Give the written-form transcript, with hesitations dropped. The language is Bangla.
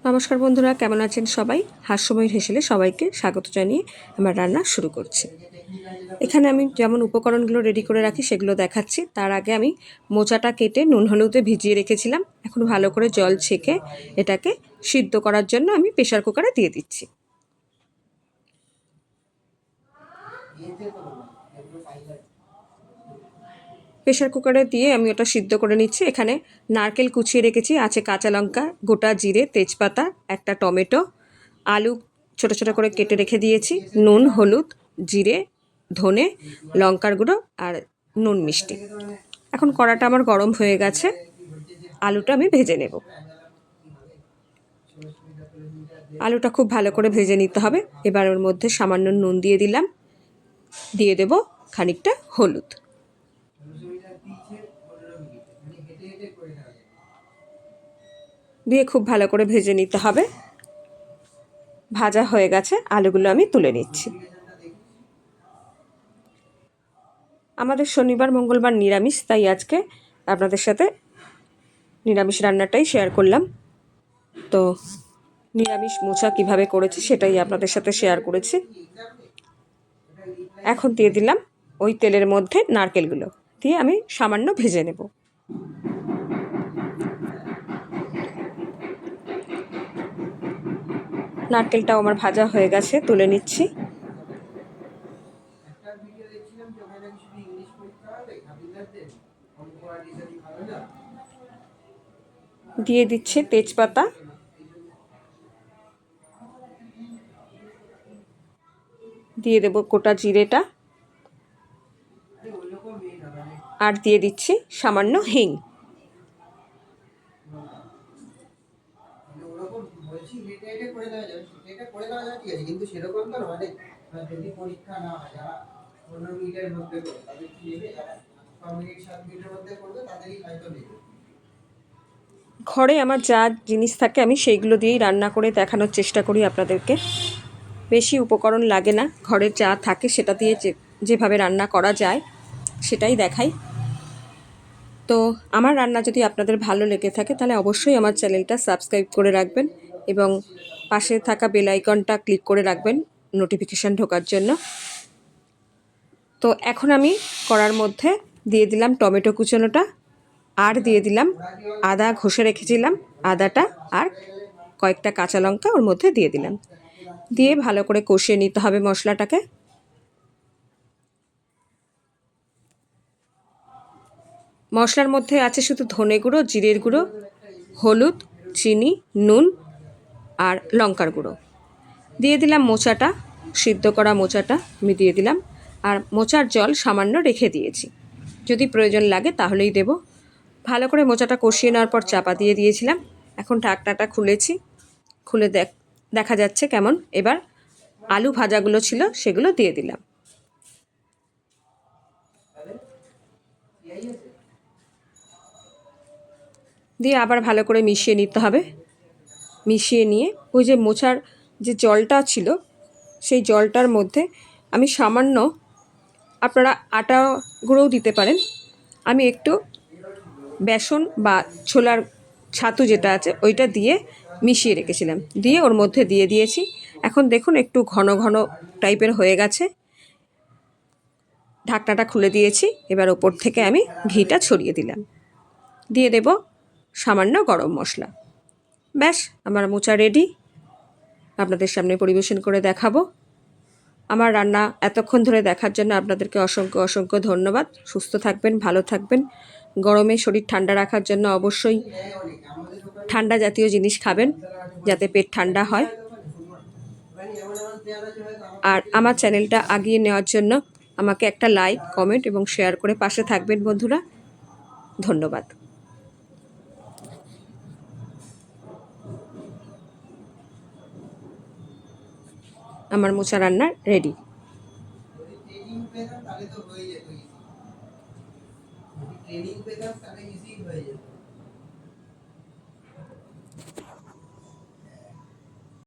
নমস্কার বন্ধুরা, কেমন আছেন সবাই? হাস্যময়ীর হেসেলে সবাইকে স্বাগত জানিয়ে আমার রান্না শুরু করছি। এখানে আমি যেমন উপকরণগুলো রেডি করে রাখি সেগুলো দেখাচ্ছি। তার আগে আমি মোচাটা কেটে নুন হলুদে ভিজিয়ে রেখেছিলাম। এখন ভালো করে জল ছেঁকে এটাকে সিদ্ধ করার জন্য আমি প্রেসার কুকারে দিয়ে দিচ্ছি। প্রেসার কুকারে দিয়ে আমি ওটা সিদ্ধ করে নিচ্ছি। এখানে নারকেল কুচিয়ে রেখেছি, আছে কাঁচা লঙ্কা, গোটা জিরে, তেজপাতা, একটা টমেটো, আলু ছোট ছোট করে কেটে রেখে দিয়েছি, নুন হলুদ জিরে ধনে লঙ্কার গুঁড়ো আর নুন মিষ্টি। এখন কড়াটা আমার গরম হয়ে গেছে, আলুটা আমি ভেজে নেব। আলুটা খুব ভালো করে ভেজে নিতে হবে। এবার ওর মধ্যে সামান্য নুন দিয়ে দিলাম, দিয়ে দেব খানিকটা হলুদ। দিয়ে খুব ভালো করে ভেজে নিতে হবে। ভাজা হয়ে গেছে, আলুগুলো আমি তুলে নিচ্ছি। আমাদের শনিবার মঙ্গলবার নিরামিষ, তাই আজকে আপনাদের সাথে নিরামিষ রান্নাটাই শেয়ার করলাম। তো নিরামিষ মোচা কিভাবে করেছি সেটাই আপনাদের সাথে শেয়ার করেছি। এখন দিয়ে দিলাম ওই তেলের মধ্যে নারকেলগুলো, দিয়ে আমি সামান্য ভেজে নেব। নারকেলটাও আমার ভাজা হয়ে গেছে, তুলে নিচ্ছি। দিয়ে দিচ্ছি তেজপাতা, দিয়ে দেব গোটা জিরেটা, আর দিয়ে দিচ্ছি সামান্য হিং। ঘরে আমার যা জিনিস থাকে আমি সেইগুলো দিয়েই রান্না করে দেখানোর চেষ্টা করি আপনাদেরকে। বেশি উপকরণ লাগে না, ঘরে যা থাকে সেটা দিয়ে যেভাবে রান্না করা যায় সেটাই দেখাই। তো আমার রান্না যদি আপনাদের ভালো লেগে থাকে তাহলে অবশ্যই আমার চ্যানেলটা সাবস্ক্রাইব করে রাখবেন এবং পাশে থাকা বেল আইকনটা ক্লিক করে রাখবেন নোটিফিকেশান ঢোকার জন্য। তো এখন আমি কড়ার মধ্যে দিয়ে দিলাম টমেটো কুচোনোটা, আর দিয়ে দিলাম আদা ঘষে রেখেছিলাম আদাটা, আর কয়েকটা কাঁচা লঙ্কা ওর মধ্যে দিয়ে দিলাম। দিয়ে ভালো করে কষিয়ে নিতে হবে মশলাটাকে। মশলার মধ্যে আছে শুধু ধনে গুঁড়ো, জিরের গুঁড়ো, হলুদ, চিনি, নুন আর লঙ্কার গুঁড়ো। দিয়ে দিলাম মোচাটা, সিদ্ধ করা মোচাটা আমি দিয়ে দিলাম, আর মোচার জল সামান্য রেখে দিয়েছি, যদি প্রয়োজন লাগে তাহলেই দেব। ভালো করে মোচাটা কষিয়ে নেওয়ার পর চাপা দিয়ে দিয়েছিলাম। এখন ঢাকনাটা খুলেছি, খুলে দেখা যাচ্ছে কেমন। এবার আলু ভাজাগুলো ছিল সেগুলো দিয়ে দিলাম। দিয়ে আবার ভালো করে মিশিয়ে নিতে হবে। মিশিয়ে নিয়ে ওই যে মোচার যে জলটা ছিল সেই জলটার মধ্যে আমি সামান্য, আপনারা আটা গুঁড়োও দিতে পারেন, আমি একটু বেসন বা ছোলার ছাতু যেটা আছে ওইটা দিয়ে মিশিয়ে রেখেছিলাম, দিয়ে ওর মধ্যে দিয়ে দিয়েছি। এখন দেখুন একটু ঘন ঘন টাইপের হয়ে গেছে। ঢাকনাটা খুলে দিয়েছি, এবার ওপর থেকে আমি ঘিটা ছড়িয়ে দিলাম, দিয়ে দেব সামান্য গরম মশলা। ব্যাস, আমার মোচা রেডি, আপনাদের সামনে পরিবেশন করে দেখাবো। আমার রান্না এতক্ষণ ধরে দেখার জন্য আপনাদেরকে অসংখ্য অসংখ্য ধন্যবাদ। সুস্থ থাকবেন, ভালো থাকবেন। গরমে শরীর ঠান্ডা রাখার জন্য অবশ্যই ঠান্ডা জাতীয় জিনিস খাবেন, যাতে পেট ঠান্ডা হয়। আর আমার চ্যানেলটা এগিয়ে নেওয়ার জন্য আমাকে একটা লাইক, কমেন্ট এবং শেয়ার করে পাশে থাকবেন বন্ধুরা। ধন্যবাদ। আমার মোচা রান্না রেডি। ট্রেনিং পেতাম তাহলে ইজি হয়ে যেত।